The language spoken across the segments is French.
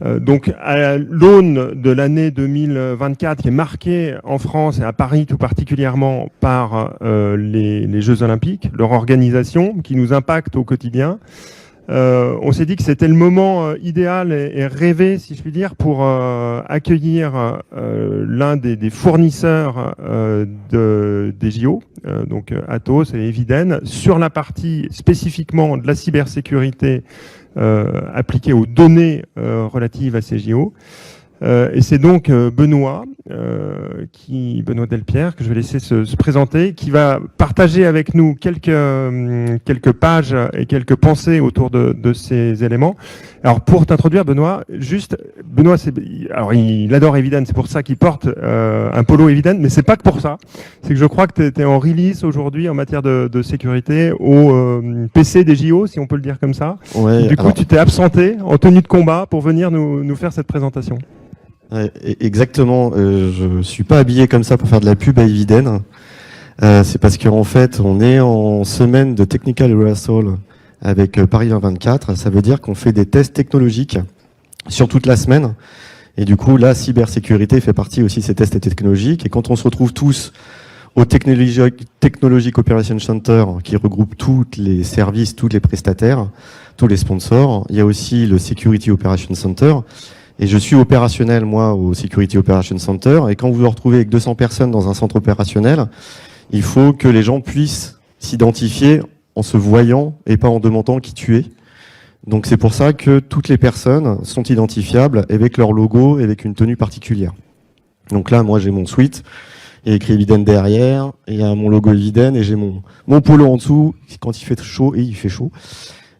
Donc, à l'aune de l'année 2024, qui est marquée en France et à Paris tout particulièrement par les Jeux Olympiques, leur organisation qui nous impacte au quotidien, on s'est dit que c'était le moment idéal et rêvé, si je puis dire, pour accueillir l'un des fournisseurs des JO, donc Atos et Eviden, sur la partie spécifiquement de la cybersécurité appliquée aux données relatives à ces JO. Et c'est donc Benoît Delpierre, que je vais laisser se présenter, qui va partager avec nous quelques pages et quelques pensées autour de ces éléments. Alors pour t'introduire, Benoît, alors il adore Eviden, c'est pour ça qu'il porte un polo Eviden, mais c'est pas que pour ça. C'est que je crois que tu es en release aujourd'hui en matière de sécurité au PC des JO, si on peut le dire comme ça. Ouais, du coup, tu t'es absenté en tenue de combat pour venir nous faire cette présentation. Ouais, exactement, je suis pas habillé comme ça pour faire de la pub à Eviden. C'est parce qu'en fait, on est en semaine de Technical Rehearsal avec Paris 2024. Ça veut dire qu'on fait des tests technologiques sur toute la semaine. Et du coup, la cybersécurité fait partie aussi de ces tests technologiques. Et quand on se retrouve tous au Technologic Operations Center, qui regroupe tous les services, tous les prestataires, tous les sponsors, il y a aussi le Security Operations Center. Et je suis opérationnel, moi, au Security Operations Center. Et quand vous vous retrouvez avec 200 personnes dans un centre opérationnel, il faut que les gens puissent s'identifier en se voyant et pas en demandant qui tu es. Donc c'est pour ça que toutes les personnes sont identifiables avec leur logo et avec une tenue particulière. Donc là, moi, j'ai mon suite. Il y a écrit Eviden derrière. Et il y a mon logo Eviden et j'ai mon polo en dessous. Quand il fait chaud, et il fait chaud.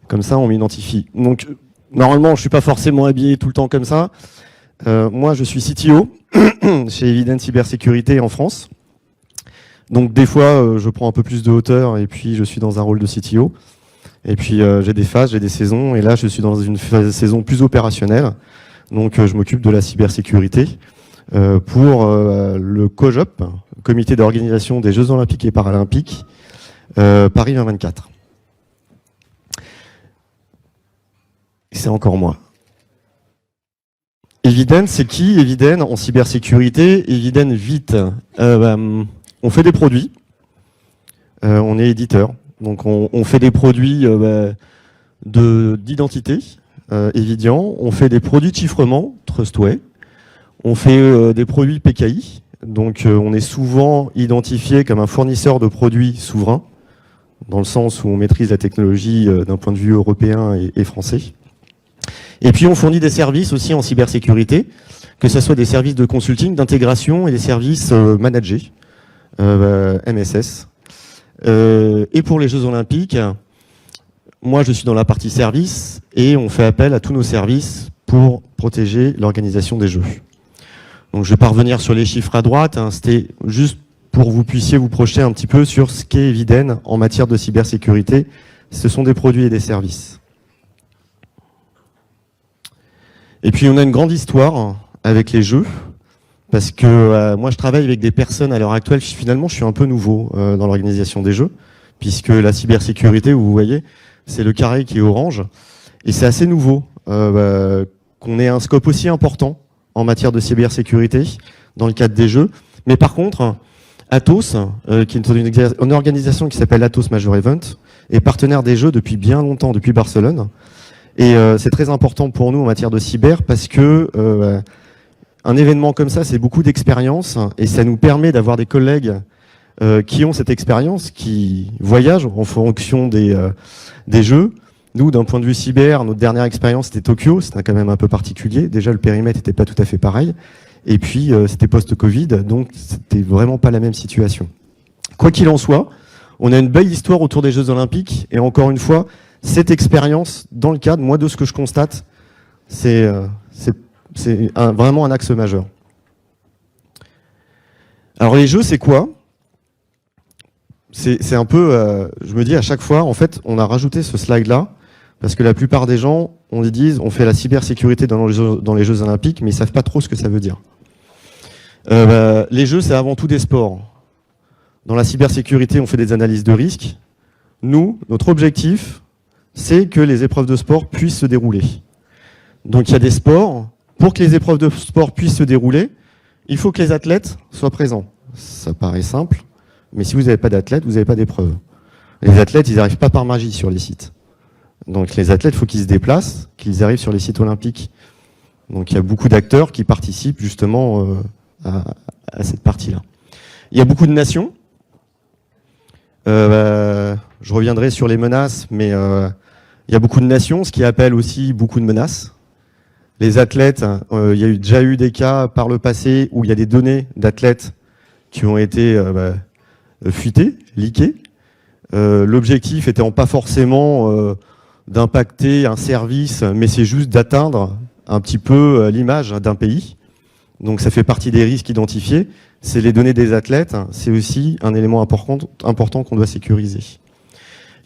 Comme ça, on m'identifie. Donc, normalement, je suis pas forcément habillé tout le temps comme ça. Moi, je suis CTO chez Eviden Cybersécurité en France. Donc, des fois, je prends un peu plus de hauteur et puis je suis dans un rôle de CTO. Et puis, j'ai des phases, j'ai des saisons. Et là, je suis dans une saison plus opérationnelle. Donc, je m'occupe de la cybersécurité pour le COJOP, Comité d'organisation des Jeux Olympiques et Paralympiques, Paris 2024. C'est encore moi. Eviden, c'est qui Eviden en cybersécurité? Eviden vite. On fait des produits. On est éditeur. Donc on fait des produits d'identité, Evidian. On fait des produits de chiffrement, Trustway. On fait des produits PKI. Donc on est souvent identifié comme un fournisseur de produits souverains, dans le sens où on maîtrise la technologie d'un point de vue européen et français. Et puis on fournit des services aussi en cybersécurité, que ce soit des services de consulting, d'intégration et des services managés, MSS. Et pour les Jeux Olympiques, moi je suis dans la partie service et on fait appel à tous nos services pour protéger l'organisation des Jeux. Donc je vais pas revenir sur les chiffres à droite, hein, c'était juste pour que vous puissiez vous projeter un petit peu sur ce qu'est Eviden en matière de cybersécurité. Ce sont des produits et des services. Et puis on a une grande histoire avec les jeux, parce que moi je travaille avec des personnes à l'heure actuelle, finalement je suis un peu nouveau dans l'organisation des jeux, puisque la cybersécurité, vous voyez, c'est le carré qui est orange, et c'est assez nouveau qu'on ait un scope aussi important en matière de cybersécurité dans le cadre des jeux. Mais par contre, Atos, qui est une organisation qui s'appelle Atos Major Event, est partenaire des jeux depuis bien longtemps, depuis Barcelone. Et c'est très important pour nous en matière de cyber parce que un événement comme ça, c'est beaucoup d'expérience et ça nous permet d'avoir des collègues qui ont cette expérience, qui voyagent en fonction des jeux. Nous, d'un point de vue cyber, notre dernière expérience, c'était Tokyo, c'était quand même un peu particulier. Déjà, le périmètre n'était pas tout à fait pareil. Et puis, c'était post-Covid, donc c'était vraiment pas la même situation. Quoi qu'il en soit, on a une belle histoire autour des Jeux Olympiques et encore une fois, cette expérience, dans le cadre, moi, de ce que je constate, c'est vraiment un axe majeur. Alors les jeux, c'est quoi? C'est un peu, je me dis à chaque fois, en fait, on a rajouté ce slide-là, parce que la plupart des gens, on les disent, on fait la cybersécurité dans les Jeux Olympiques, mais ils savent pas trop ce que ça veut dire. Les jeux, c'est avant tout des sports. Dans la cybersécurité, on fait des analyses de risque. Nous, notre objectif, c'est que les épreuves de sport puissent se dérouler. Donc il y a des sports. Pour que les épreuves de sport puissent se dérouler, il faut que les athlètes soient présents. Ça paraît simple, mais si vous n'avez pas d'athlètes, vous n'avez pas d'épreuves. Les athlètes, ils n'arrivent pas par magie sur les sites. Donc les athlètes, il faut qu'ils se déplacent, qu'ils arrivent sur les sites olympiques. Donc il y a beaucoup d'acteurs qui participent justement à cette partie-là. Il y a beaucoup de nations. Je reviendrai sur les menaces, mais il y a beaucoup de nations, ce qui appelle aussi beaucoup de menaces. Les athlètes, il y a déjà eu des cas par le passé où il y a des données d'athlètes qui ont été fuitées, leakées. L'objectif étant pas forcément d'impacter un service, mais c'est juste d'atteindre un petit peu l'image d'un pays. Donc ça fait partie des risques identifiés. C'est les données des athlètes, c'est aussi un élément important qu'on doit sécuriser.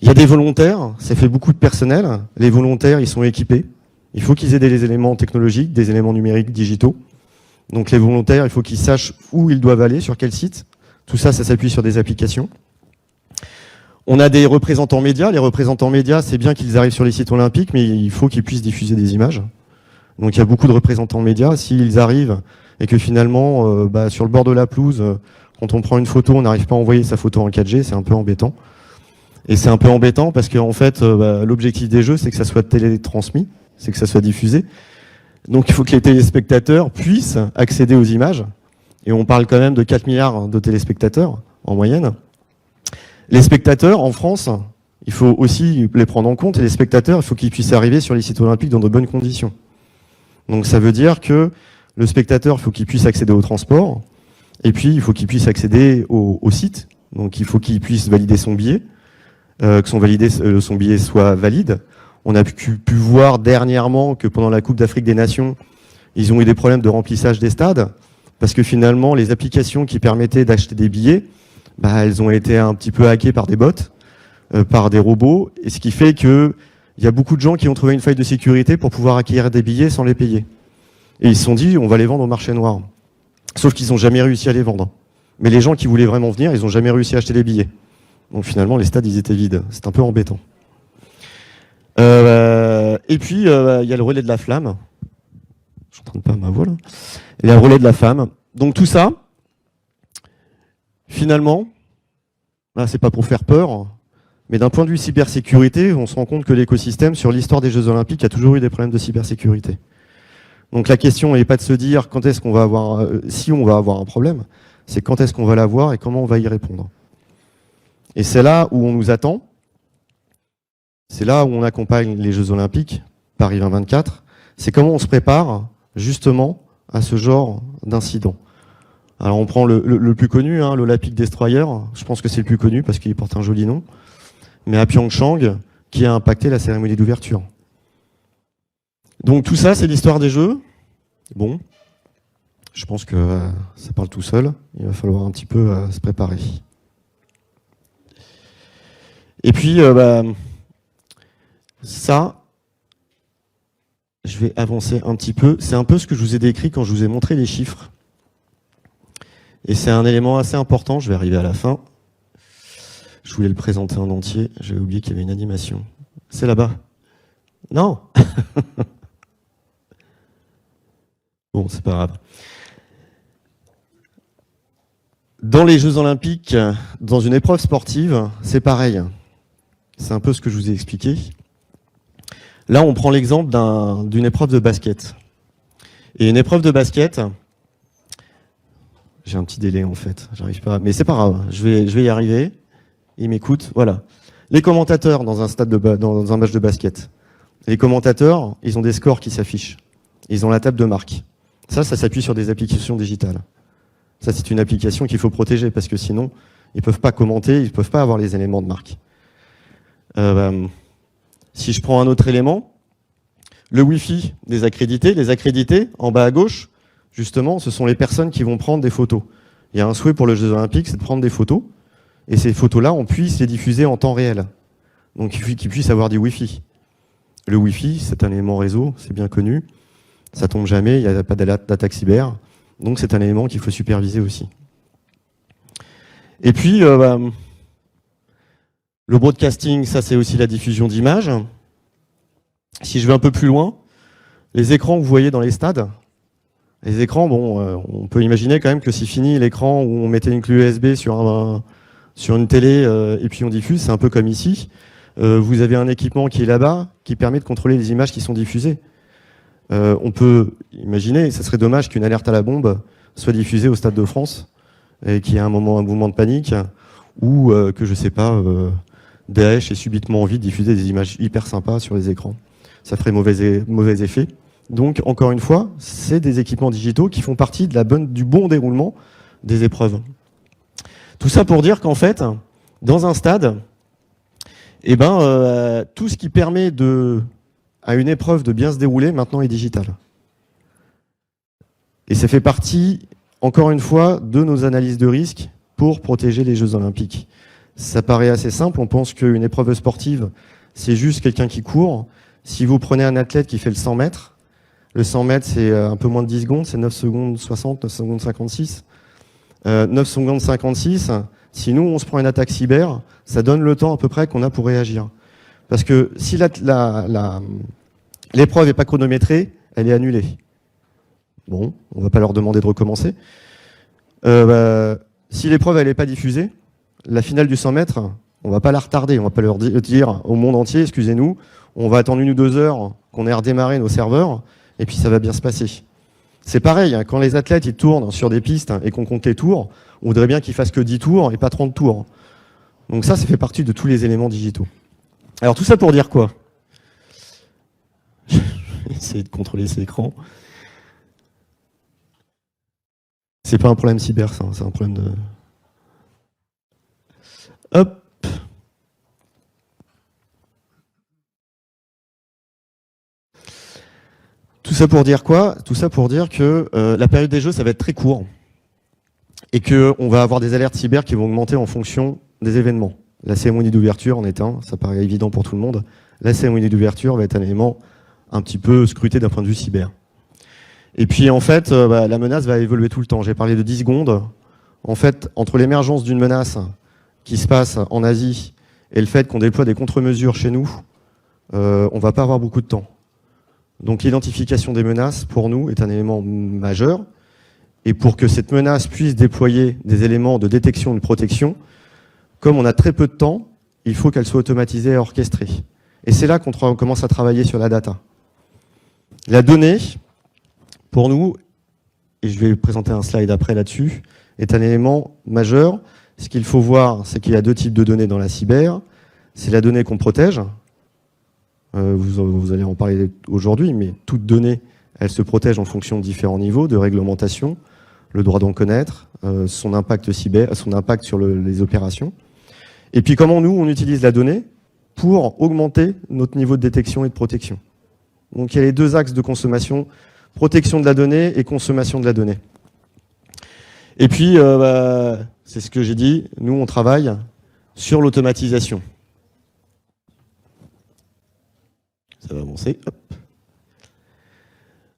Il y a des volontaires, ça fait beaucoup de personnel. Les volontaires, ils sont équipés. Il faut qu'ils aient des éléments technologiques, des éléments numériques, digitaux. Donc les volontaires, il faut qu'ils sachent où ils doivent aller, sur quel site. Tout ça, ça s'appuie sur des applications. On a des représentants médias. Les représentants médias, c'est bien qu'ils arrivent sur les sites olympiques, mais il faut qu'ils puissent diffuser des images. Donc il y a beaucoup de représentants médias. S'ils arrivent et que finalement, sur le bord de la pelouse, quand on prend une photo, on n'arrive pas à envoyer sa photo en 4G, c'est un peu embêtant. Et c'est un peu embêtant parce qu'en fait, l'objectif des jeux, c'est que ça soit télétransmis, c'est que ça soit diffusé. Donc il faut que les téléspectateurs puissent accéder aux images. Et on parle quand même de 4 milliards de téléspectateurs en moyenne. Les spectateurs, en France, il faut aussi les prendre en compte. Et les spectateurs, il faut qu'ils puissent arriver sur les sites olympiques dans de bonnes conditions. Donc ça veut dire que le spectateur, il faut qu'il puisse accéder au transport. Et puis, il faut qu'il puisse accéder au site. Donc il faut qu'il puisse valider son billet, que son billet soit valide. On a pu voir dernièrement que pendant la Coupe d'Afrique des Nations, ils ont eu des problèmes de remplissage des stades, parce que finalement, les applications qui permettaient d'acheter des billets, elles ont été un petit peu hackées par des bots, par des robots, et ce qui fait que il y a beaucoup de gens qui ont trouvé une faille de sécurité pour pouvoir acquérir des billets sans les payer. Et ils se sont dit, on va les vendre au marché noir. Sauf qu'ils n'ont jamais réussi à les vendre. Mais les gens qui voulaient vraiment venir, ils n'ont jamais réussi à acheter les billets. Donc finalement, les stades, ils étaient vides. C'est un peu embêtant. Et puis, il y a le relais de la flamme. Je suis en train de perdre ma voix, là. Il y a le relais de la flamme. Donc tout ça, finalement, là, c'est pas pour faire peur, mais d'un point de vue cybersécurité, on se rend compte que l'écosystème, sur l'histoire des Jeux Olympiques, a toujours eu des problèmes de cybersécurité. Donc la question n'est pas de se dire quand est-ce qu'on va avoir, si on va avoir un problème, c'est quand est-ce qu'on va l'avoir et comment on va y répondre. Et c'est là où on nous attend. C'est là où on accompagne les Jeux Olympiques, Paris 2024. C'est comment on se prépare justement à ce genre d'incident. Alors on prend le plus connu, l'Olympic Destroyer. Je pense que c'est le plus connu parce qu'il porte un joli nom. Mais à Pyeongchang, qui a impacté la cérémonie d'ouverture. Donc tout ça, c'est l'histoire des Jeux. Bon, je pense que ça parle tout seul. Il va falloir un petit peu se préparer. Et puis, ça, je vais avancer un petit peu. C'est un peu ce que je vous ai décrit quand je vous ai montré les chiffres. Et c'est un élément assez important. Je vais arriver à la fin. Je voulais le présenter en entier. J'avais oublié qu'il y avait une animation. C'est là-bas. Non. Bon, c'est pas grave. Dans les Jeux Olympiques, dans une épreuve sportive, c'est pareil. C'est un peu ce que je vous ai expliqué. Là, on prend l'exemple d'une épreuve de basket. Et une épreuve de basket, j'ai un petit délai en fait, j'arrive pas, mais c'est pas grave, je vais y arriver. Ils m'écoutent, voilà. Les commentateurs dans un match de basket. Les commentateurs, ils ont des scores qui s'affichent. Ils ont la table de marque. Ça s'appuie sur des applications digitales. Ça, c'est une application qu'il faut protéger parce que sinon, ils peuvent pas commenter, ils peuvent pas avoir les éléments de marque. Si je prends un autre élément, le Wi-Fi des accrédités. Les accrédités, en bas à gauche, justement, ce sont les personnes qui vont prendre des photos. Il y a un souhait pour les Jeux Olympiques, c'est de prendre des photos. Et ces photos-là, on puisse les diffuser en temps réel. Donc il faut qu'ils puissent avoir du Wi-Fi. Le Wi-Fi, c'est un élément réseau, c'est bien connu. Ça tombe jamais, il n'y a pas d'attaque cyber. Donc c'est un élément qu'il faut superviser aussi. Et puis, le broadcasting, ça c'est aussi la diffusion d'images. Si je vais un peu plus loin, Les écrans que vous voyez dans les stades, les écrans, bon, on peut imaginer quand même que c'est fini l'écran où on mettait une clé USB sur une télé et puis on diffuse, c'est un peu comme ici. Vous avez un équipement qui est là-bas, qui permet de contrôler les images qui sont diffusées. On peut imaginer, ça serait dommage qu'une alerte à la bombe soit diffusée au Stade de France et qu'il y ait un mouvement de panique ou que, je sais pas, Daesh ait subitement envie de diffuser des images hyper sympas sur les écrans. Ça ferait mauvais effet. Donc, encore une fois, c'est des équipements digitaux qui font partie du bon déroulement des épreuves. Tout ça pour dire qu'en fait, dans un stade, tout ce qui permet à une épreuve de bien se dérouler, maintenant est digital. Et ça fait partie, encore une fois, de nos analyses de risque pour protéger les Jeux Olympiques. Ça paraît assez simple, on pense qu'une épreuve sportive, c'est juste quelqu'un qui court. Si vous prenez un athlète qui fait le 100 mètres, le 100 mètres, c'est un peu moins de 10 secondes, c'est 9 secondes 60, 9 secondes 56. 9 secondes 56, si nous, on se prend une attaque cyber, ça donne le temps à peu près qu'on a pour réagir. Parce que si l'épreuve n'est pas chronométrée, elle est annulée. Bon, on va pas leur demander de recommencer. Si l'épreuve elle n'est pas diffusée, la finale du 100 mètres, on va pas la retarder. On va pas leur dire au monde entier, excusez-nous, on va attendre 1 ou 2 heures qu'on ait redémarré nos serveurs, et puis ça va bien se passer. C'est pareil, hein, quand les athlètes ils tournent sur des pistes et qu'on compte les tours, on voudrait bien qu'ils fassent que 10 tours et pas 30 tours. Donc ça fait partie de tous les éléments digitaux. Alors tout ça pour dire quoi? Je vais essayer de contrôler ces écrans. C'est pas un problème cyber, ça, c'est un problème de... Hop. Tout ça pour dire quoi? Tout ça pour dire que la période des Jeux, ça va être très court. Et qu'on va avoir des alertes cyber qui vont augmenter en fonction des événements. La cérémonie d'ouverture en est un, ça paraît évident pour tout le monde. La cérémonie d'ouverture va être un élément un petit peu scruté d'un point de vue cyber. Et puis en fait, la menace va évoluer tout le temps. J'ai parlé de 10 secondes. En fait, entre l'émergence d'une menace qui se passe en Asie et le fait qu'on déploie des contre-mesures chez nous, on va pas avoir beaucoup de temps. Donc l'identification des menaces, pour nous, est un élément majeur. Et pour que cette menace puisse déployer des éléments de détection et de protection, comme on a très peu de temps, il faut qu'elle soit automatisée et orchestrée. Et c'est là qu'on commence à travailler sur la data. La donnée, pour nous, et je vais présenter un slide après là-dessus, est un élément majeur. Ce qu'il faut voir, c'est qu'il y a 2 types de données dans la cyber. C'est la donnée qu'on protège. Vous allez en parler aujourd'hui, mais toute donnée, elle se protège en fonction de différents niveaux de réglementation, le droit d'en connaître, son impact cyber, son impact sur les opérations. Et puis comment nous, on utilise la donnée pour augmenter notre niveau de détection et de protection. Donc il y a les 2 axes de consommation, protection de la donnée et consommation de la donnée. Et puis, c'est ce que j'ai dit, nous on travaille sur l'automatisation. Ça va avancer. Hop.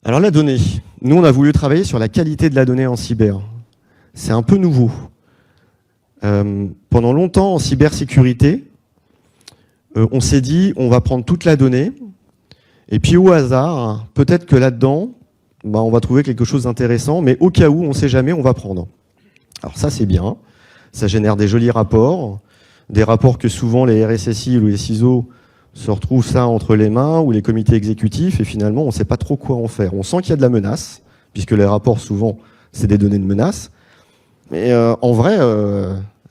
Alors la donnée, nous on a voulu travailler sur la qualité de la donnée en cyber. C'est un peu nouveau. Pendant longtemps en cybersécurité, on s'est dit on va prendre toute la donnée et puis au hasard, peut-être que là-dedans, on va trouver quelque chose d'intéressant, mais au cas où, on ne sait jamais, on va prendre. Alors ça c'est bien, ça génère des jolis rapports, des rapports que souvent les RSSI ou les CISO se retrouvent ça entre les mains, ou les comités exécutifs, et finalement on ne sait pas trop quoi en faire. On sent qu'il y a de la menace, puisque les rapports souvent c'est des données de menace, mais en vrai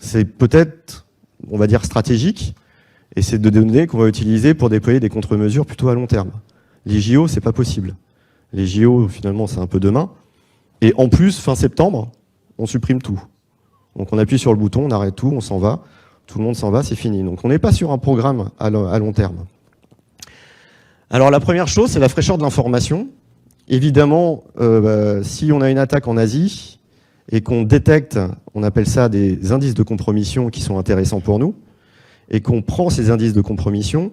c'est peut-être, on va dire, stratégique, et c'est des données qu'on va utiliser pour déployer des contre-mesures plutôt à long terme. Les JO, c'est pas possible. Les JO, finalement, c'est un peu demain. Et en plus, fin septembre, on supprime tout. Donc on appuie sur le bouton, on arrête tout, on s'en va. Tout le monde s'en va, c'est fini. Donc on n'est pas sur un programme à long terme. Alors la première chose, c'est la fraîcheur de l'information. Évidemment, si on a une attaque en Asie et qu'on détecte, on appelle ça des indices de compromission qui sont intéressants pour nous, et qu'on prend ces indices de compromission,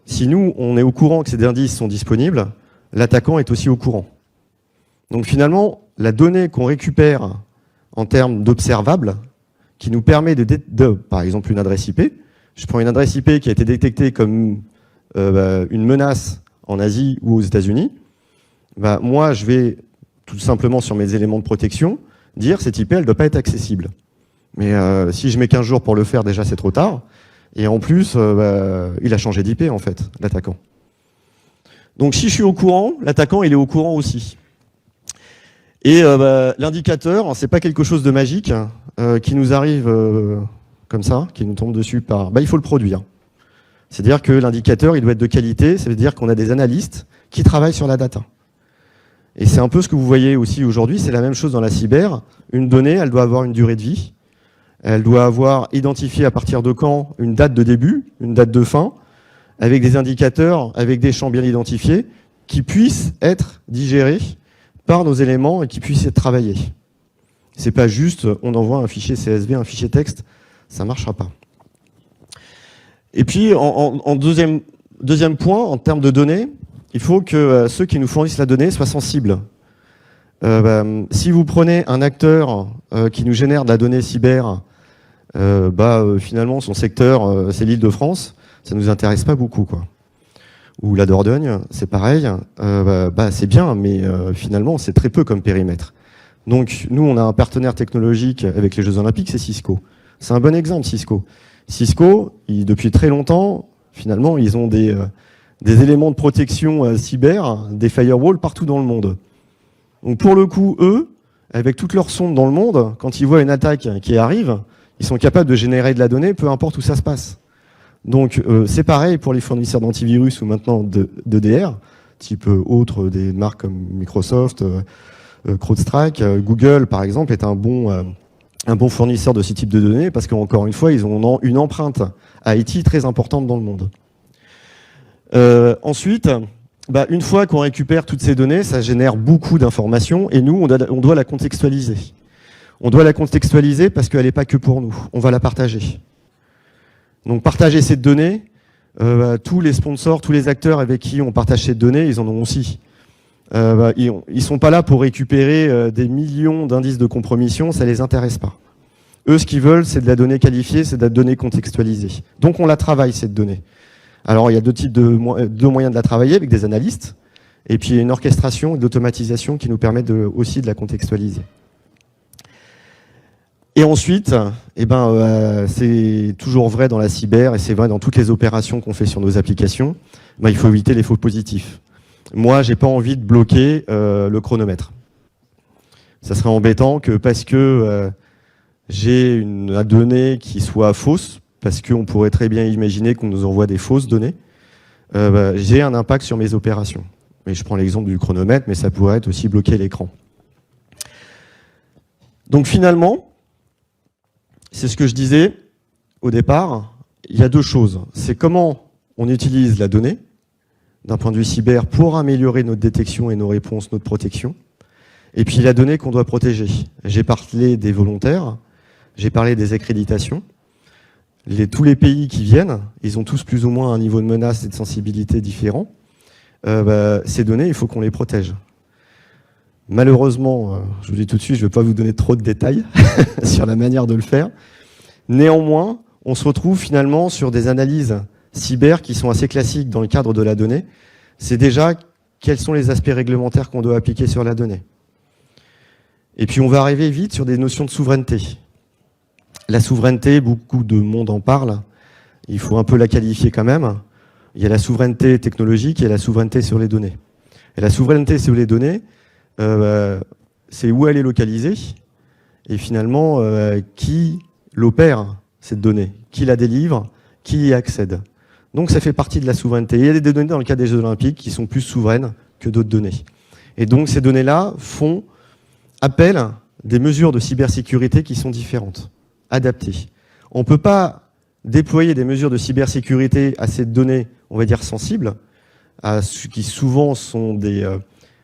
si nous, on est au courant que ces indices sont disponibles, l'attaquant est aussi au courant. Donc finalement, la donnée qu'on récupère en termes d'observables, qui nous permet par exemple, une adresse IP, je prends une adresse IP qui a été détectée comme une menace en Asie ou aux États-Unis, bah, moi, je vais tout simplement sur mes éléments de protection dire cette IP, elle ne doit pas être accessible. Mais si je mets 15 jours pour le faire, déjà, c'est trop tard. Et en plus, il a changé d'IP, en fait, l'attaquant. Donc, si je suis au courant, l'attaquant, il est au courant aussi. Et l'indicateur, c'est pas quelque chose de magique qui nous arrive comme ça, qui nous tombe dessus par... il faut le produire. C'est-à-dire que l'indicateur, il doit être de qualité, ça veut dire qu'on a des analystes qui travaillent sur la data. Et c'est un peu ce que vous voyez aussi aujourd'hui, c'est la même chose dans la cyber. Une donnée, elle doit avoir une durée de vie, elle doit avoir identifié à partir de quand une date de début, une date de fin, avec des indicateurs, avec des champs bien identifiés, qui puissent être digérés par nos éléments et qui puissent être travaillés. C'est pas juste, on envoie un fichier CSV, un fichier texte, ça marchera pas. Et puis, en deuxième point, en termes de données, il faut que ceux qui nous fournissent la donnée soient sensibles. Si vous prenez un acteur qui nous génère de la donnée cyber, finalement, son secteur, c'est l'Île-de-France, ça nous intéresse pas beaucoup, quoi. Ou la Dordogne, c'est pareil, c'est bien, mais finalement, c'est très peu comme périmètre. Donc, nous, on a un partenaire technologique avec les Jeux Olympiques, c'est Cisco. C'est un bon exemple, Cisco. Cisco, depuis très longtemps, finalement, ils ont des éléments de protection cyber, des firewalls partout dans le monde. Donc, pour le coup, eux, avec toutes leurs sondes dans le monde, quand ils voient une attaque qui arrive, ils sont capables de générer de la donnée, peu importe où ça se passe. Donc, c'est pareil pour les fournisseurs d'antivirus ou maintenant d'EDR, type autres, des marques comme Microsoft, CrowdStrike, Google, par exemple, est un bon fournisseur de ce type de données parce qu'encore une fois, ils ont une empreinte IT très importante dans le monde. Ensuite, une fois qu'on récupère toutes ces données, ça génère beaucoup d'informations et nous, on doit la contextualiser. On doit la contextualiser parce qu'elle n'est pas que pour nous. On va la partager. Donc partager cette donnée, tous les sponsors, tous les acteurs avec qui on partage cette donnée, ils en ont aussi. Ils sont pas là pour récupérer des millions d'indices de compromission, ça les intéresse pas. Eux, ce qu'ils veulent, c'est de la donnée qualifiée, c'est de la donnée contextualisée. Donc on la travaille, cette donnée. Alors il y a deux types de moyens de la travailler, avec des analystes, et puis une orchestration et d'automatisation qui nous permet aussi de la contextualiser. Et ensuite, c'est toujours vrai dans la cyber, et c'est vrai dans toutes les opérations qu'on fait sur nos applications, il faut éviter les faux positifs. Moi, j'ai pas envie de bloquer le chronomètre. Ça serait embêtant que parce que j'ai une donnée qui soit fausse, parce qu'on pourrait très bien imaginer qu'on nous envoie des fausses données, j'ai un impact sur mes opérations. Et je prends l'exemple du chronomètre, mais ça pourrait être aussi bloquer l'écran. Donc finalement, c'est ce que je disais au départ, il y a deux choses. C'est comment on utilise la donnée, d'un point de vue cyber, pour améliorer notre détection et nos réponses, notre protection. Et puis la donnée qu'on doit protéger. J'ai parlé des volontaires, j'ai parlé des accréditations. Tous les pays qui viennent, ils ont tous plus ou moins un niveau de menace et de sensibilité différent. Ces données, il faut qu'on les protège. Malheureusement, je vous dis tout de suite, je ne vais pas vous donner trop de détails sur la manière de le faire. Néanmoins, on se retrouve finalement sur des analyses cyber qui sont assez classiques dans le cadre de la donnée. C'est déjà quels sont les aspects réglementaires qu'on doit appliquer sur la donnée. Et puis on va arriver vite sur des notions de souveraineté. La souveraineté, beaucoup de monde en parle. Il faut un peu la qualifier quand même. Il y a la souveraineté technologique et la souveraineté sur les données. Et la souveraineté sur les données, c'est où elle est localisée et finalement qui l'opère, cette donnée, qui la délivre, qui y accède. Donc ça fait partie de la souveraineté. Il y a des données dans le cas des Jeux Olympiques qui sont plus souveraines que d'autres données. Et donc ces données-là font appel à des mesures de cybersécurité qui sont différentes, adaptées. On ne peut pas déployer des mesures de cybersécurité à ces données, on va dire sensibles, qui souvent sont des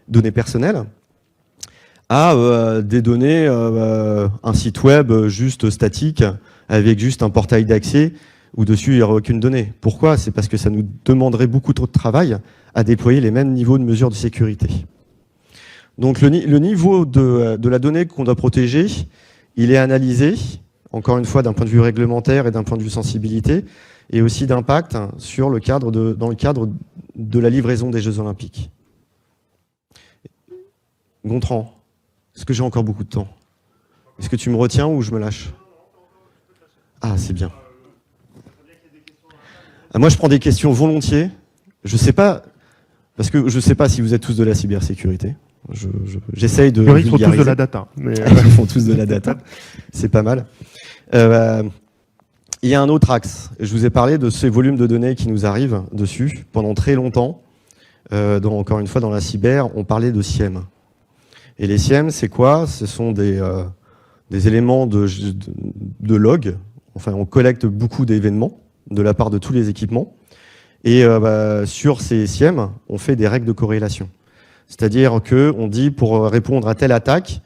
données personnelles, à des données, un site web juste statique, avec juste un portail d'accès, où dessus il n'y aurait aucune donnée. Pourquoi? C'est parce que ça nous demanderait beaucoup trop de travail à déployer les mêmes niveaux de mesures de sécurité. Donc le niveau de la donnée qu'on doit protéger, il est analysé, encore une fois d'un point de vue réglementaire et d'un point de vue sensibilité, et aussi d'impact sur dans le cadre de la livraison des Jeux Olympiques. Gontran, est-ce que j'ai encore beaucoup de temps? Est-ce que tu me retiens ou je me lâche? Ah, c'est bien. Moi, je prends des questions volontiers. Je sais pas, parce que je sais pas si vous êtes tous de la cybersécurité. J'essaye de. Ils font tous de la data. Mais Ils font tous de la data. C'est pas mal. Il y a un autre axe. Je vous ai parlé de ces volumes de données qui nous arrivent dessus pendant très longtemps. Encore une fois, dans la cyber, on parlait de SIEM. Et les SIEM, c'est quoi? Ce sont des éléments de log. Enfin, on collecte beaucoup d'événements de la part de tous les équipements. Et sur ces SIEM, on fait des règles de corrélation. C'est-à-dire qu'on dit, pour répondre à telle attaque,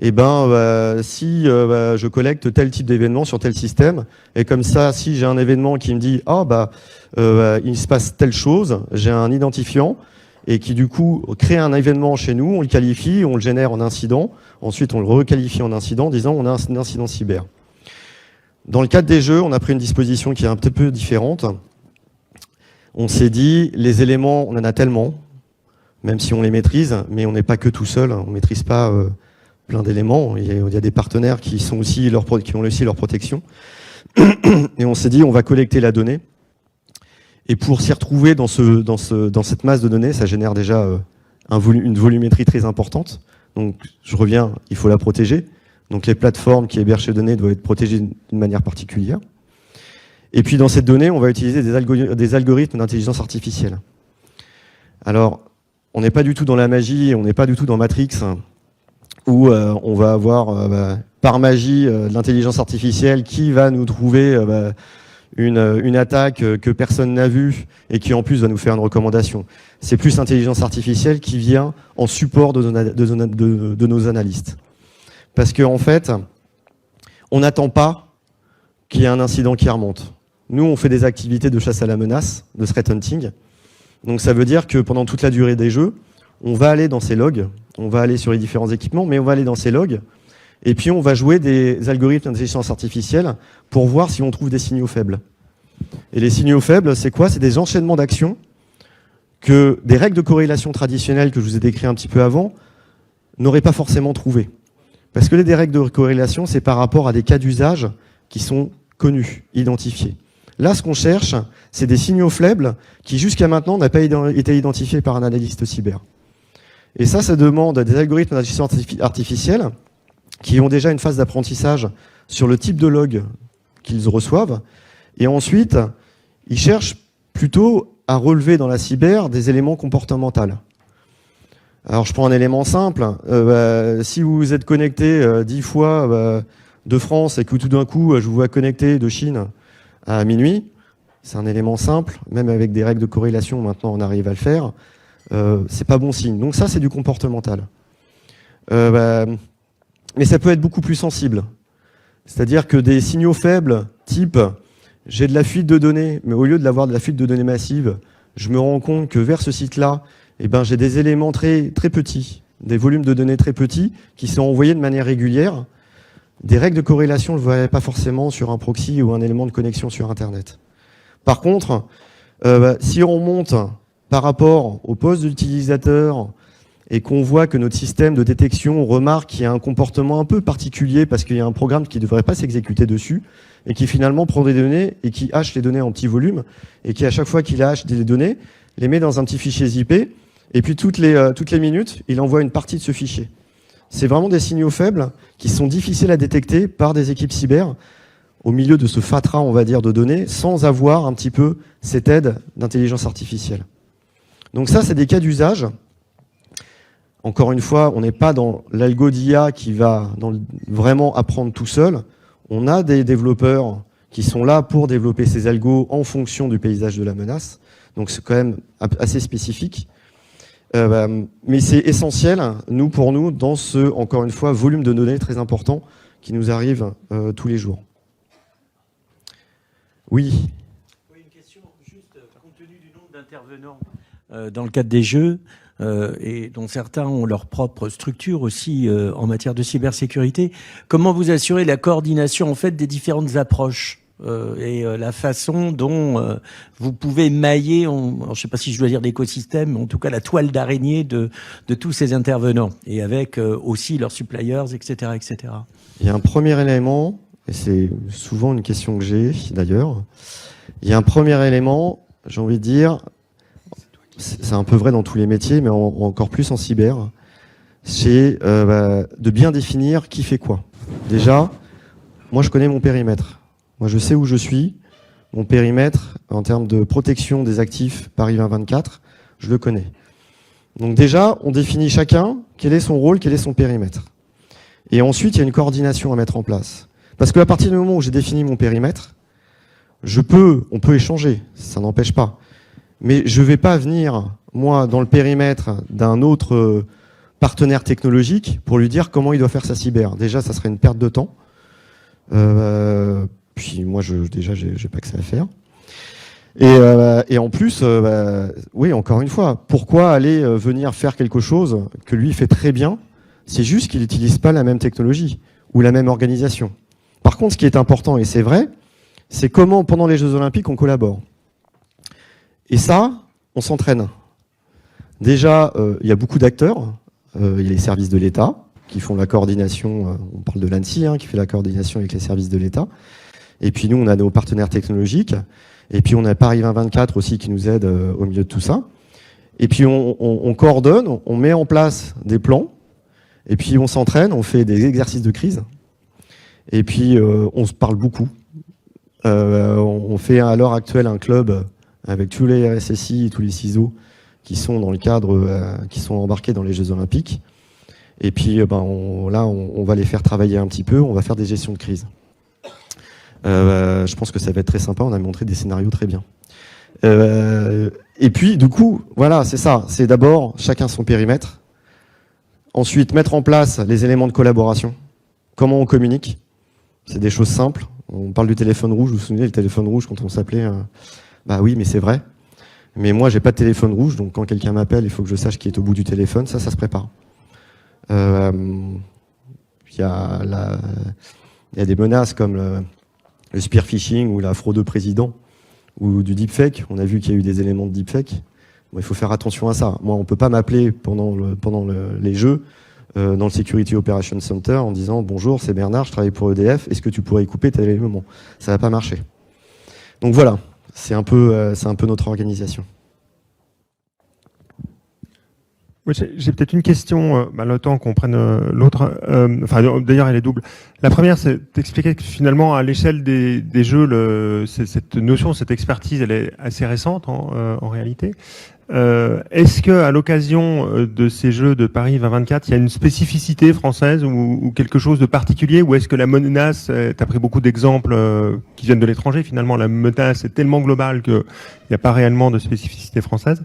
si je collecte tel type d'événement sur tel système, et comme ça, si j'ai un événement qui me dit il se passe telle chose, j'ai un identifiant, et qui du coup crée un événement chez nous, on le qualifie, on le génère en incident, ensuite on le requalifie en incident, en disant on a un incident cyber. Dans le cadre des jeux, on a pris une disposition qui est un petit peu différente. On s'est dit, les éléments, on en a tellement, même si on les maîtrise, mais on n'est pas que tout seul, on ne maîtrise pas plein d'éléments. Il y a des partenaires qui ont aussi leur protection. Et on s'est dit, on va collecter la donnée. Et pour s'y retrouver dans cette masse de données, ça génère déjà une volumétrie très importante. Donc, je reviens, il faut la protéger. Donc, les plateformes qui hébergent ces données doivent être protégées d'une manière particulière. Et puis, dans cette donnée, on va utiliser des algorithmes d'intelligence artificielle. Alors, on n'est pas du tout dans la magie, on n'est pas du tout dans Matrix, où on va avoir, par magie, de l'intelligence artificielle qui va nous trouver une attaque que personne n'a vue et qui, en plus, va nous faire une recommandation. C'est plus l'intelligence artificielle qui vient en support de nos analystes. Parce qu'en fait, on n'attend pas qu'il y ait un incident qui remonte. Nous, on fait des activités de chasse à la menace, de threat hunting. Donc ça veut dire que pendant toute la durée des jeux, on va aller dans ces logs, on va aller sur les différents équipements, mais on va aller dans ces logs, et puis on va jouer des algorithmes d'intelligence artificielle pour voir si on trouve des signaux faibles. Et les signaux faibles, c'est quoi? C'est des enchaînements d'actions que des règles de corrélation traditionnelles que je vous ai décrites un petit peu avant n'auraient pas forcément trouvé. Parce que les règles de corrélation, c'est par rapport à des cas d'usage qui sont connus, identifiés. Là, ce qu'on cherche, c'est des signaux faibles qui, jusqu'à maintenant, n'ont pas été identifiés par un analyste cyber. Et ça demande des algorithmes d'intelligence artificielle qui ont déjà une phase d'apprentissage sur le type de log qu'ils reçoivent. Et ensuite, ils cherchent plutôt à relever dans la cyber des éléments comportementaux. Alors, je prends un élément simple. Si vous êtes connecté 10 fois de France et que tout d'un coup, je vous vois connecté de Chine à minuit, c'est un élément simple. Même avec des règles de corrélation, maintenant, on arrive à le faire. C'est pas bon signe. Donc ça, c'est du comportemental. Mais ça peut être beaucoup plus sensible. C'est-à-dire que des signaux faibles, type j'ai de la fuite de données, mais au lieu de l'avoir de la fuite de données massive, je me rends compte que vers ce site-là, j'ai des éléments très, très petits, des volumes de données très petits qui sont envoyés de manière régulière. Des règles de corrélation, on ne le voyait pas forcément sur un proxy ou un élément de connexion sur Internet. Par contre, si on monte par rapport au poste de l'utilisateur et qu'on voit que notre système de détection remarque qu'il y a un comportement un peu particulier parce qu'il y a un programme qui ne devrait pas s'exécuter dessus et qui finalement prend des données et qui hache les données en petits volumes et qui, à chaque fois qu'il hache des données, les met dans un petit fichier zip et puis toutes les minutes, il envoie une partie de ce fichier. C'est vraiment des signaux faibles qui sont difficiles à détecter par des équipes cyber au milieu de ce fatras, on va dire, de données, sans avoir un petit peu cette aide d'intelligence artificielle. Donc ça, c'est des cas d'usage. Encore une fois, on n'est pas dans l'algo d'IA qui va vraiment apprendre tout seul. On a des développeurs qui sont là pour développer ces algos en fonction du paysage de la menace. Donc c'est quand même assez spécifique. Mais c'est essentiel, pour nous, dans ce, encore une fois, volume de données très important qui nous arrive tous les jours. Oui. Oui, une question, juste compte tenu du nombre d'intervenants dans le cadre des jeux, et dont certains ont leur propre structure aussi en matière de cybersécurité, comment vous assurez la coordination en fait des différentes approches et la façon dont vous pouvez mailler, alors, je ne sais pas si je dois dire l'écosystème, mais en tout cas la toile d'araignée de tous ces intervenants, et avec aussi leurs suppliers, etc., etc. Il y a un premier élément, et c'est souvent une question que j'ai d'ailleurs, il y a un premier élément, j'ai envie de dire, c'est un peu vrai dans tous les métiers, mais encore plus en cyber, c'est de bien définir qui fait quoi. Déjà, moi je connais mon périmètre. Moi je sais où je suis. Mon périmètre, en termes de protection des actifs Paris 2024, je le connais. Donc déjà, on définit chacun quel est son rôle, quel est son périmètre. Et ensuite, il y a une coordination à mettre en place. Parce qu'à partir du moment où j'ai défini mon périmètre, on peut échanger, ça n'empêche pas. Mais je ne vais pas venir, moi, dans le périmètre d'un autre partenaire technologique pour lui dire comment il doit faire sa cyber. Déjà, ça serait une perte de temps. Puis moi, déjà, j'ai pas que ça à faire. Et en plus, oui, encore une fois, pourquoi aller venir faire quelque chose que lui fait très bien? C'est juste qu'il n'utilise pas la même technologie ou la même organisation. Par contre, ce qui est important, et c'est vrai, c'est comment, pendant les Jeux Olympiques, on collabore. Et ça, on s'entraîne. Déjà, il y a beaucoup d'acteurs. Il y a les services de l'État qui font la coordination. On parle de l'ANSSI, qui fait la coordination avec les services de l'État. Et puis nous, on a nos partenaires technologiques. Et puis on a Paris 2024 aussi qui nous aide au milieu de tout ça. Et puis on coordonne, on met en place des plans. Et puis on s'entraîne, on fait des exercices de crise. Et puis on se parle beaucoup. On fait à l'heure actuelle un club avec tous les RSSI et tous les CISO qui sont dans le cadre, qui sont embarqués dans les Jeux Olympiques. Et puis on va les faire travailler un petit peu, on va faire des gestions de crise. Je pense que ça va être très sympa, on a montré des scénarios très bien. Et puis du coup, voilà, c'est ça, c'est d'abord chacun son périmètre. Ensuite, mettre en place les éléments de collaboration. Comment on communique? C'est des choses simples. On parle du téléphone rouge, vous vous souvenez, le téléphone rouge quand on s'appelait... Bah oui, mais c'est vrai. Mais moi, j'ai pas de téléphone rouge, donc quand quelqu'un m'appelle, il faut que je sache qui est au bout du téléphone. Ça se prépare. Il y a des menaces comme le spear phishing ou la fraude au président ou du deepfake. On a vu qu'il y a eu des éléments de deepfake. Bon, il faut faire attention à ça. Moi, on peut pas m'appeler pendant les jeux dans le Security Operations Center en disant « Bonjour, c'est Bernard, je travaille pour EDF. Est-ce que tu pourrais y couper tel élément ?» Ça va pas marcher. Donc voilà. C'est un peu notre organisation. Oui, j'ai peut-être une question, le temps qu'on prenne l'autre. D'ailleurs, elle est double. La première, c'est d'expliquer que finalement, à l'échelle des jeux, cette notion, cette expertise, elle est assez récente en réalité. Est-ce que, à l'occasion de ces Jeux de Paris 2024, il y a une spécificité française ou quelque chose de particulier, ou est-ce que la menace, tu as pris beaucoup d'exemples qui viennent de l'étranger, finalement, la menace est tellement globale qu'il n'y a pas réellement de spécificité française?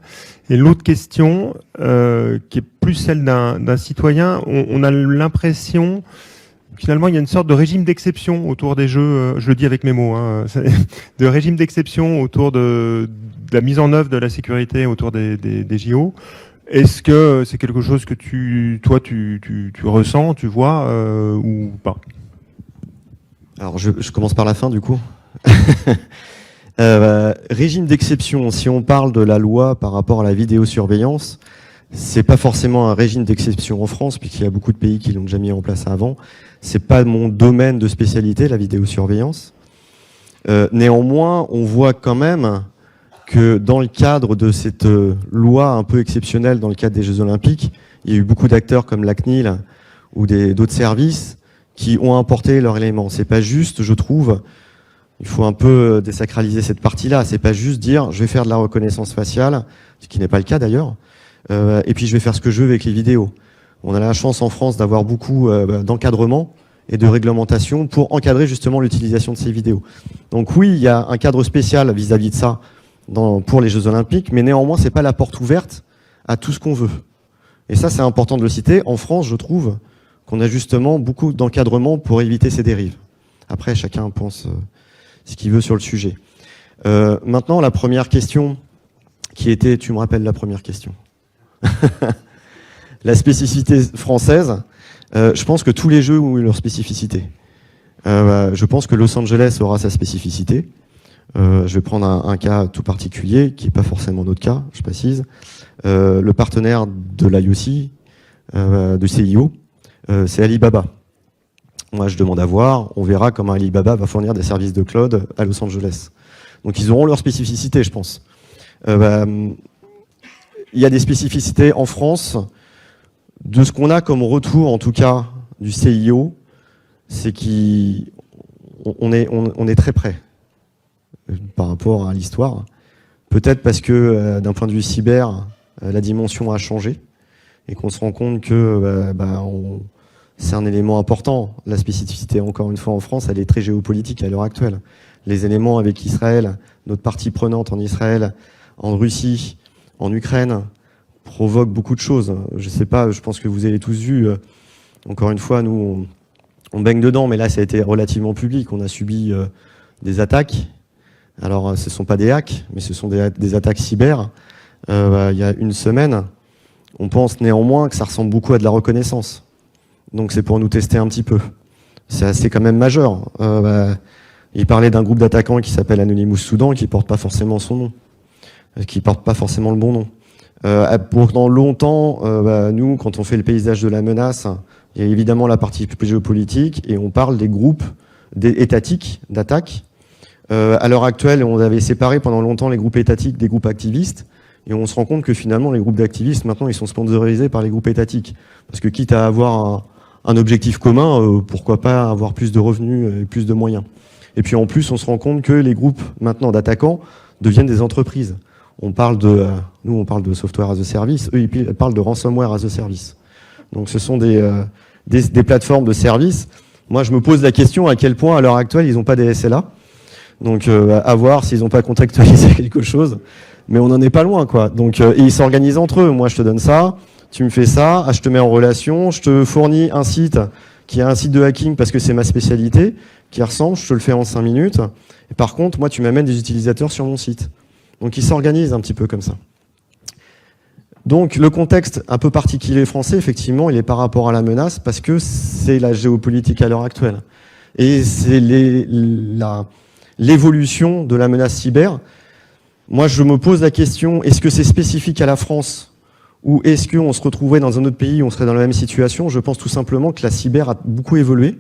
Et l'autre question, qui est plus celle d'un citoyen, on a l'impression, finalement, il y a une sorte de régime d'exception autour des Jeux, je le dis avec mes mots, de régime d'exception autour de la mise en œuvre de la sécurité autour des JO. Est-ce que c'est quelque chose que tu ressens, tu vois, ou pas? Alors, je commence par la fin, du coup. Régime d'exception, si on parle de la loi par rapport à la vidéosurveillance, c'est pas forcément un régime d'exception en France, puisqu'il y a beaucoup de pays qui l'ont déjà mis en place avant. C'est pas mon domaine de spécialité, la vidéosurveillance. Néanmoins, on voit quand même que dans le cadre de cette loi un peu exceptionnelle, dans le cadre des Jeux Olympiques, il y a eu beaucoup d'acteurs comme la CNIL ou d'autres services qui ont apporté leur élément. C'est pas juste, je trouve, il faut un peu désacraliser cette partie-là. C'est pas juste dire, je vais faire de la reconnaissance faciale, ce qui n'est pas le cas d'ailleurs, et puis je vais faire ce que je veux avec les vidéos. On a la chance en France d'avoir beaucoup d'encadrement et de réglementation pour encadrer justement l'utilisation de ces vidéos. Donc oui, il y a un cadre spécial vis-à-vis de ça pour les Jeux Olympiques, mais néanmoins, c'est pas la porte ouverte à tout ce qu'on veut. Et ça, c'est important de le citer. En France, je trouve qu'on a justement beaucoup d'encadrement pour éviter ces dérives. Après, chacun pense ce qu'il veut sur le sujet. Maintenant, la première question qui était, tu me rappelles la première question. La spécificité française, je pense que tous les jeux ont eu leur spécificité. Je pense que Los Angeles aura sa spécificité. Je vais prendre un cas tout particulier, qui n'est pas forcément notre cas, je précise. Le partenaire de l'IOC, de CIO, c'est Alibaba. Moi, je demande à voir, on verra comment Alibaba va fournir des services de cloud à Los Angeles. Donc, ils auront leur spécificité, je pense. Il y a des spécificités en France. De ce qu'on a comme retour, en tout cas, du CIO, c'est qu'on est très près par rapport à l'histoire. Peut-être parce que, d'un point de vue cyber, la dimension a changé et qu'on se rend compte que c'est un élément important. La spécificité, encore une fois, en France, elle est très géopolitique à l'heure actuelle. Les éléments avec Israël, notre partie prenante en Israël, en Russie, en Ukraine, provoquent beaucoup de choses. Je sais pas, je pense que vous avez tous vu. Encore une fois, nous, on baigne dedans, mais là, ça a été relativement public. On a subi des attaques. Alors, ce ne sont pas des hacks, mais ce sont des attaques cyber. Il y a une semaine, on pense néanmoins que ça ressemble beaucoup à de la reconnaissance. Donc c'est pour nous tester un petit peu. C'est assez quand même majeur. Il parlait d'un groupe d'attaquants qui s'appelle Anonymous Soudan, qui porte pas forcément son nom, qui porte pas forcément le bon nom. Pendant longtemps, nous, quand on fait le paysage de la menace, il y a évidemment la partie géopolitique et on parle des groupes étatiques d'attaque. À l'heure actuelle, on avait séparé pendant longtemps les groupes étatiques des groupes activistes. Et on se rend compte que finalement, les groupes d'activistes, maintenant, ils sont sponsorisés par les groupes étatiques. Parce que quitte à avoir un objectif commun, pourquoi pas avoir plus de revenus et plus de moyens. Et puis en plus, on se rend compte que les groupes maintenant d'attaquants deviennent des entreprises. Nous, on parle de software as a service, eux, ils parlent de ransomware as a service. Donc ce sont des plateformes de services. Moi, je me pose la question à quel point, à l'heure actuelle, ils n'ont pas des SLA. Donc à voir s'ils n'ont pas contractualisé quelque chose. Mais on n'en est pas loin, quoi. Donc, et ils s'organisent entre eux. Moi, je te donne ça, tu me fais ça, je te mets en relation, je te fournis un site qui est un site de hacking parce que c'est ma spécialité, qui ressemble, je te le fais en 5 minutes. Et par contre, moi, tu m'amènes des utilisateurs sur mon site. Donc, ils s'organisent un petit peu comme ça. Donc, le contexte un peu particulier français, effectivement, il est par rapport à la menace parce que c'est la géopolitique à l'heure actuelle. Et c'est l'évolution de la menace cyber. Moi, je me pose la question, est-ce que c'est spécifique à la France ou est-ce qu'on se retrouverait dans un autre pays où on serait dans la même situation? Je pense tout simplement que la cyber a beaucoup évolué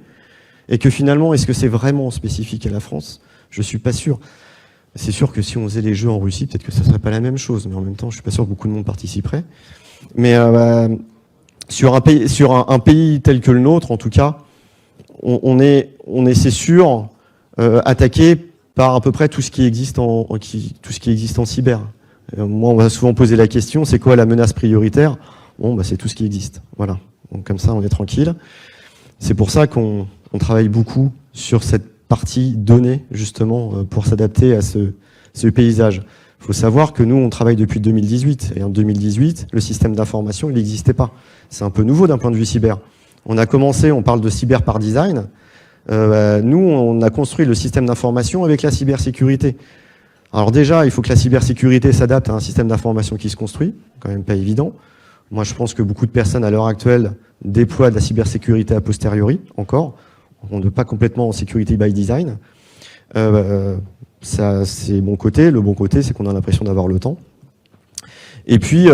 et que finalement, est-ce que c'est vraiment spécifique à la France? Je suis pas sûr. C'est sûr que si on faisait les jeux en Russie, peut-être que ça serait pas la même chose, mais en même temps, je suis pas sûr que beaucoup de monde participerait. Mais sur un pays tel que le nôtre, en tout cas, on est c'est sûr, attaqué par à peu près tout ce qui existe en cyber. Moi, on va souvent poser la question, c'est quoi la menace prioritaire? Bon, c'est tout ce qui existe. Voilà. Donc comme ça, on est tranquille. C'est pour ça qu'on travaille beaucoup sur cette partie données, justement, pour s'adapter à ce paysage. Il faut savoir que nous, on travaille depuis 2018. Et en 2018, le système d'information, il n'existait pas. C'est un peu nouveau d'un point de vue cyber. On a commencé, on parle de cyber par design. Nous, on a construit le système d'information avec la cybersécurité. Alors déjà, il faut que la cybersécurité s'adapte à un système d'information qui se construit, quand même pas évident. Moi, je pense que beaucoup de personnes à l'heure actuelle déploient de la cybersécurité a posteriori, encore. On n'est pas complètement en sécurité by design. Ça, c'est bon côté. Le bon côté, c'est qu'on a l'impression d'avoir le temps. Et puis,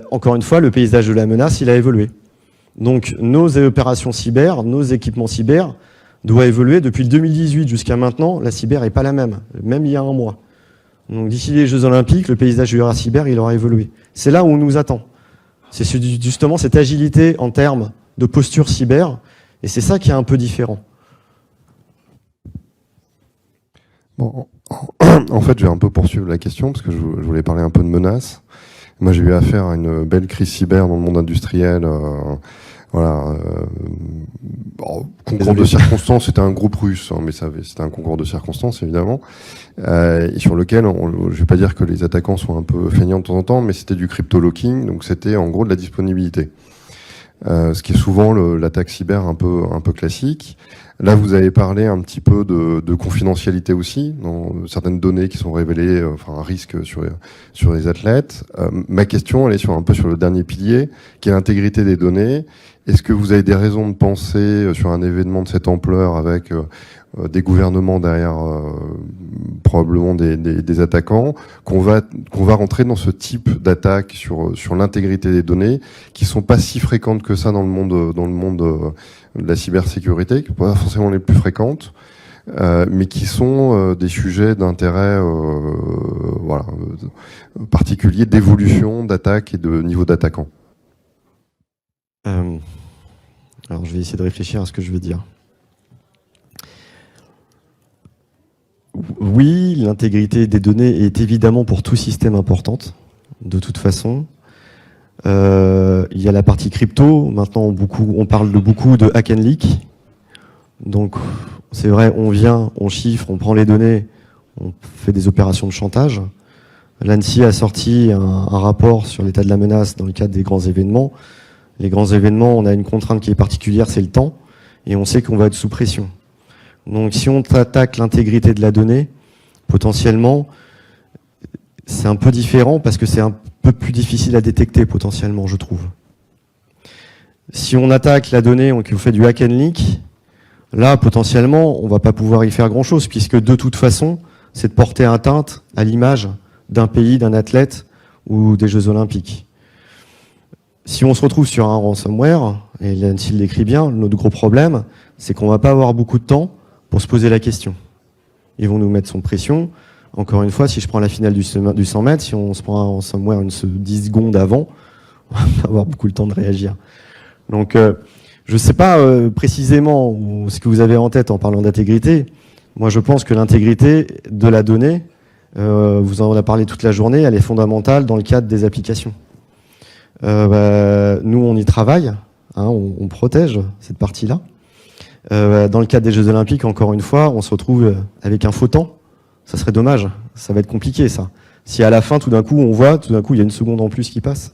encore une fois, le paysage de la menace, il a évolué. Donc, nos opérations cyber, nos équipements cyber, doit évoluer. Depuis le 2018 jusqu'à maintenant, la cyber n'est pas la même il y a un mois. Donc d'ici les Jeux Olympiques, le paysage du cyber, il aura évolué. C'est là où on nous attend. C'est justement cette agilité en termes de posture cyber, et c'est ça qui est un peu différent. Bon, en fait, je vais un peu poursuivre la question, parce que je voulais parler un peu de menaces. Moi, j'ai eu affaire à une belle crise cyber dans le monde industriel. Concours de circonstances, c'était un groupe russe, mais c'était un concours de circonstances évidemment, et sur lequel, je vais pas dire que les attaquants sont un peu feignants de temps en temps, mais c'était du crypto-locking, donc c'était en gros de la disponibilité. Ce qui est souvent l'attaque cyber un peu classique. Là, vous avez parlé un petit peu de confidentialité aussi, dans certaines données qui sont révélées, un risque sur les athlètes. Ma question, elle est un peu sur le dernier pilier, qui est l'intégrité des données. Est-ce que vous avez des raisons de penser sur un événement de cette ampleur avec des gouvernements derrière, probablement des attaquants, qu'on va rentrer dans ce type d'attaque sur l'intégrité des données, qui sont pas si fréquentes que ça dans le monde de la cybersécurité, qui sont pas forcément les plus fréquentes, mais qui sont des sujets d'intérêt particulier, d'évolution, d'attaque et de niveau d'attaquant. Alors je vais essayer de réfléchir à ce que je veux dire. Oui, l'intégrité des données est évidemment pour tout système importante, de toute façon. Il y a la partie crypto, maintenant on parle beaucoup de hack and leak. Donc c'est vrai, on vient, on chiffre, on prend les données, on fait des opérations de chantage. L'ANSSI a sorti un rapport sur l'état de la menace dans le cadre des grands événements. Les grands événements, on a une contrainte qui est particulière, c'est le temps, et on sait qu'on va être sous pression. Donc si on attaque l'intégrité de la donnée, potentiellement, c'est un peu différent parce que c'est un peu plus difficile à détecter potentiellement, je trouve. Si on attaque la donnée, on fait du hack and leak, là, potentiellement, on va pas pouvoir y faire grand-chose, puisque de toute façon, c'est de porter atteinte à l'image d'un pays, d'un athlète ou des Jeux Olympiques. Si on se retrouve sur un ransomware, et l'ANSSI l'écrit bien, notre gros problème, c'est qu'on va pas avoir beaucoup de temps pour se poser la question. Ils vont nous mettre sous pression. Encore une fois, si je prends la finale du 100 mètres, si on se prend un ransomware 10 secondes avant, on va pas avoir beaucoup le temps de réagir. Donc, je sais pas précisément ce que vous avez en tête en parlant d'intégrité. Moi, je pense que l'intégrité de la donnée, vous en avez parlé toute la journée, elle est fondamentale dans le cadre des applications. Nous, on y travaille, hein, on protège cette partie-là. Dans le cadre des Jeux Olympiques, encore une fois, on se retrouve avec un faux temps. Ça serait dommage, ça va être compliqué ça. Si à la fin, tout d'un coup, il y a une seconde en plus qui passe,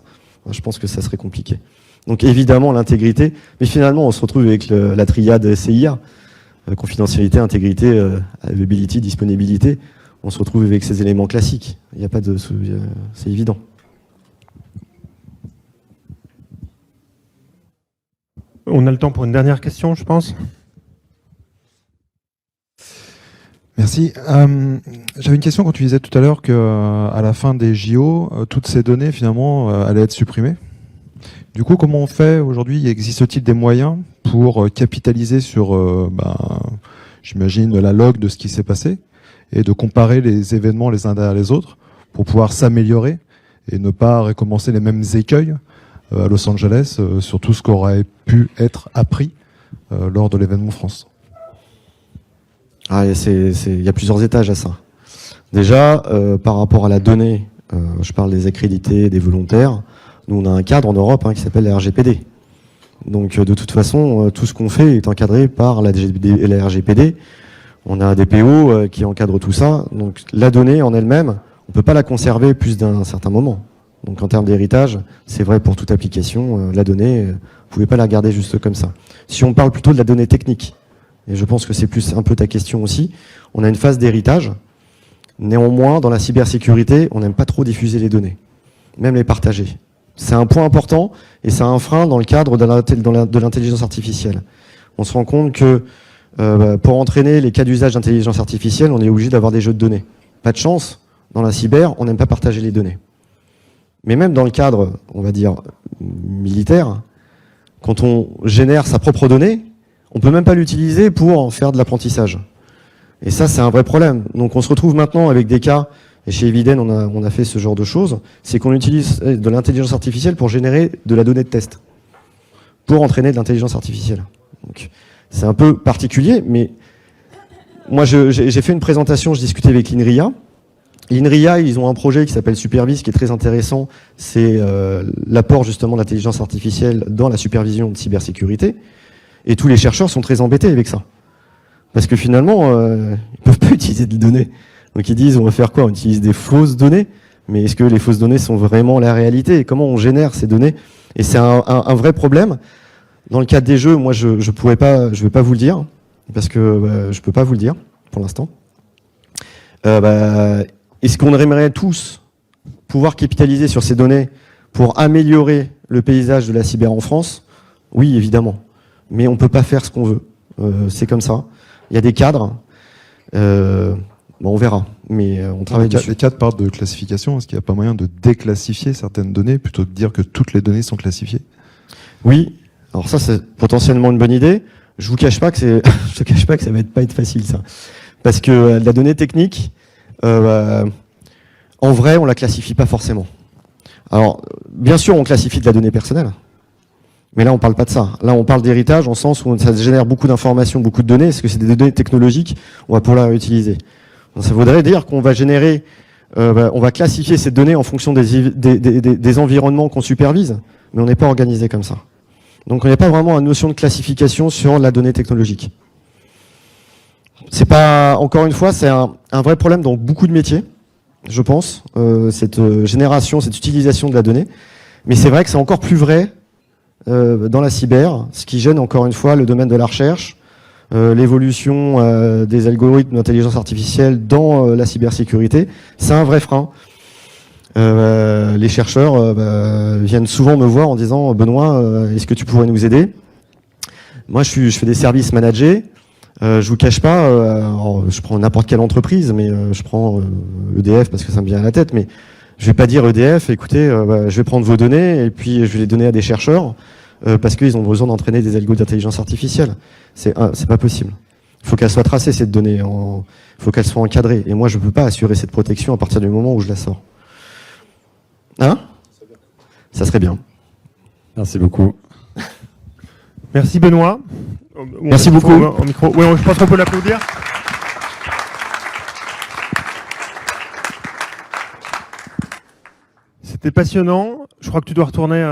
je pense que ça serait compliqué. Donc évidemment, l'intégrité, mais finalement, on se retrouve avec la triade CIA, confidentialité, intégrité, availability, disponibilité. On se retrouve avec ces éléments classiques. Il n'y a pas de, c'est évident. On a le temps pour une dernière question, je pense. Merci. J'avais une question quand tu disais tout à l'heure qu'à la fin des JO, toutes ces données finalement allaient être supprimées. Du coup, comment on fait aujourd'hui? Existe-t-il des moyens pour capitaliser sur, j'imagine, la log de ce qui s'est passé et de comparer les événements les uns derrière les autres pour pouvoir s'améliorer et ne pas recommencer les mêmes écueils à Los Angeles sur tout ce qui aurait pu être appris lors de l'événement France? Il y a plusieurs étages à ça. Déjà, par rapport à la donnée, je parle des accrédités, des volontaires, nous on a un cadre en Europe qui s'appelle la RGPD. Donc de toute façon, tout ce qu'on fait est encadré par la RGPD. On a un DPO qui encadre tout ça. Donc la donnée en elle-même, on peut pas la conserver plus d'un certain moment. Donc en termes d'héritage, c'est vrai pour toute application, la donnée, vous pouvez pas la garder juste comme ça. Si on parle plutôt de la donnée technique, et je pense que c'est plus un peu ta question aussi, on a une phase d'héritage. Néanmoins, dans la cybersécurité, on n'aime pas trop diffuser les données, même les partager. C'est un point important et c'est un frein dans le cadre de l'intelligence artificielle. On se rend compte que pour entraîner les cas d'usage d'intelligence artificielle, on est obligé d'avoir des jeux de données. Pas de chance, dans la cyber, on n'aime pas partager les données. Mais même dans le cadre, on va dire, militaire, quand on génère sa propre donnée, on peut même pas l'utiliser pour en faire de l'apprentissage. Et ça, c'est un vrai problème. Donc on se retrouve maintenant avec des cas, et chez Eviden, on a fait ce genre de choses, c'est qu'on utilise de l'intelligence artificielle pour générer de la donnée de test, pour entraîner de l'intelligence artificielle. Donc c'est un peu particulier, mais moi j'ai fait une présentation, je discutais avec l'INRIA. L'INRIA, ils ont un projet qui s'appelle Supervis, qui est très intéressant. C'est l'apport justement de l'intelligence artificielle dans la supervision de cybersécurité. Et tous les chercheurs sont très embêtés avec ça. Parce que finalement, ils peuvent pas utiliser des données. Donc ils disent, on va faire quoi? On utilise des fausses données. Mais est-ce que les fausses données sont vraiment la réalité? Et comment on génère ces données? Et c'est un vrai problème. Dans le cadre des jeux, moi, je vais pas vous le dire. Parce que je peux pas vous le dire, pour l'instant. Est-ce qu'on aimerait tous pouvoir capitaliser sur ces données pour améliorer le paysage de la cyber en France? Oui, évidemment. Mais on peut pas faire ce qu'on veut. C'est comme ça. Il y a des cadres. Bon, on verra. Mais on travaille dessus. Les cadres parlent de classification. Est-ce qu'il n'y a pas moyen de déclassifier certaines données plutôt que de dire que toutes les données sont classifiées? Oui. Alors ça, c'est potentiellement une bonne idée. Je vous cache pas que je te cache pas que ça va pas être facile, ça. Parce que la donnée technique, en vrai, on la classifie pas forcément. Alors, bien sûr, on classifie de la donnée personnelle. Mais là, on parle pas de ça. Là, on parle d'héritage en sens où ça génère beaucoup d'informations, beaucoup de données. Parce que c'est des données technologiques, on va pouvoir la réutiliser. Donc, ça voudrait dire qu'on va générer, on va classifier ces données en fonction des environnements qu'on supervise, mais on n'est pas organisé comme ça. Donc, il n'y a pas vraiment une notion de classification sur la donnée technologique. C'est pas, encore une fois, c'est un vrai problème dans beaucoup de métiers, je pense, cette génération, cette utilisation de la donnée. Mais c'est vrai que c'est encore plus vrai dans la cyber, ce qui gêne encore une fois le domaine de la recherche, l'évolution des algorithmes d'intelligence artificielle dans la cybersécurité. C'est un vrai frein. Les chercheurs viennent souvent me voir en disant Benoît, est-ce que tu pourrais nous aider? Moi, je fais des services managés. Je vous cache pas, je prends n'importe quelle entreprise, mais je prends EDF parce que ça me vient à la tête. Mais je vais pas dire EDF, écoutez, je vais prendre vos données et puis je vais les donner à des chercheurs parce qu'ils ont besoin d'entraîner des algos d'intelligence artificielle. C'est pas possible. Il faut qu'elle soit tracée cette donnée. Il faut qu'elle soit encadrée. Et moi, je peux pas assurer cette protection à partir du moment où je la sors. Hein? Ça serait bien. Merci beaucoup. Merci Benoît. Merci beaucoup. Au micro. Oui, je pense qu'on peut l'applaudir. C'était passionnant. Je crois que tu dois retourner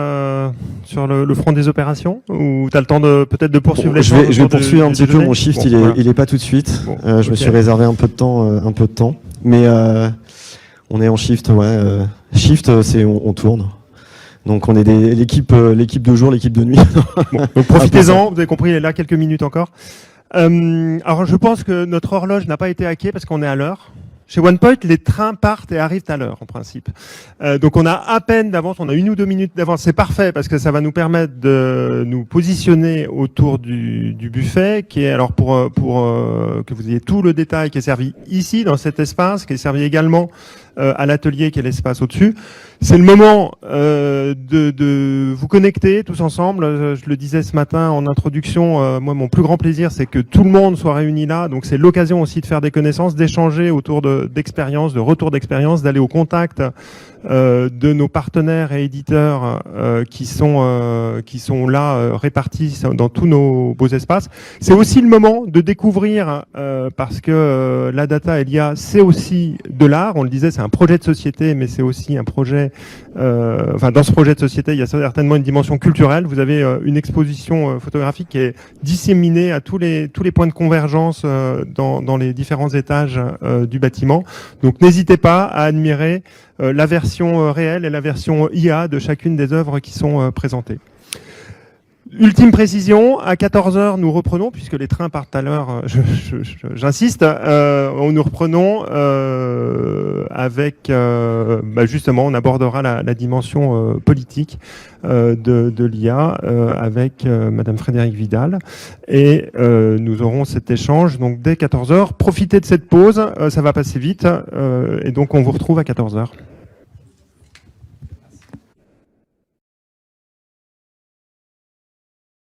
sur le front des opérations ou tu as le temps peut-être de poursuivre les choses. Je vais poursuivre un petit peu. Mon shift, il est pas tout de suite. Bon, je me suis réservé un peu de temps. Mais on est en shift. Ouais. Shift, c'est on tourne. Donc on est l'équipe de jour, l'équipe de nuit. Bon, donc profitez-en, vous avez compris, il est là quelques minutes encore. Alors je pense que notre horloge n'a pas été hackée parce qu'on est à l'heure. Chez OnePoint, les trains partent et arrivent à l'heure en principe. Donc on a à peine d'avance, on a 1 ou 2 minutes d'avance. C'est parfait parce que ça va nous permettre de nous positionner autour du buffet qui est, alors pour que vous ayez tout le détail, qui est servi ici dans cet espace, qui est servi également à l'atelier qui est l'espace au-dessus. C'est le moment de vous connecter tous ensemble. Je le disais ce matin en introduction, moi mon plus grand plaisir c'est que tout le monde soit réuni là. Donc c'est l'occasion aussi de faire des connaissances, d'échanger autour d'expériences, de retours d'expérience, d'aller au contact de nos partenaires et éditeurs qui sont là répartis dans tous nos beaux espaces. C'est aussi le moment de découvrir parce que la data et l'IA c'est aussi de l'art. On le disait, c'est un projet de société, mais c'est aussi un projet. Dans ce projet de société, il y a certainement une dimension culturelle. Vous avez une exposition photographique qui est disséminée à tous les points de convergence dans les différents étages du bâtiment. Donc n'hésitez pas à admirer la version réelle et la version IA de chacune des œuvres qui sont présentées. Ultime précision, à 14h nous reprenons, puisque les trains partent à l'heure, j'insiste, nous reprenons avec, justement, on abordera la dimension politique de l'IA avec Madame Frédérique Vidal, et nous aurons cet échange donc dès 14h. Profitez de cette pause, ça va passer vite, et donc on vous retrouve à 14h.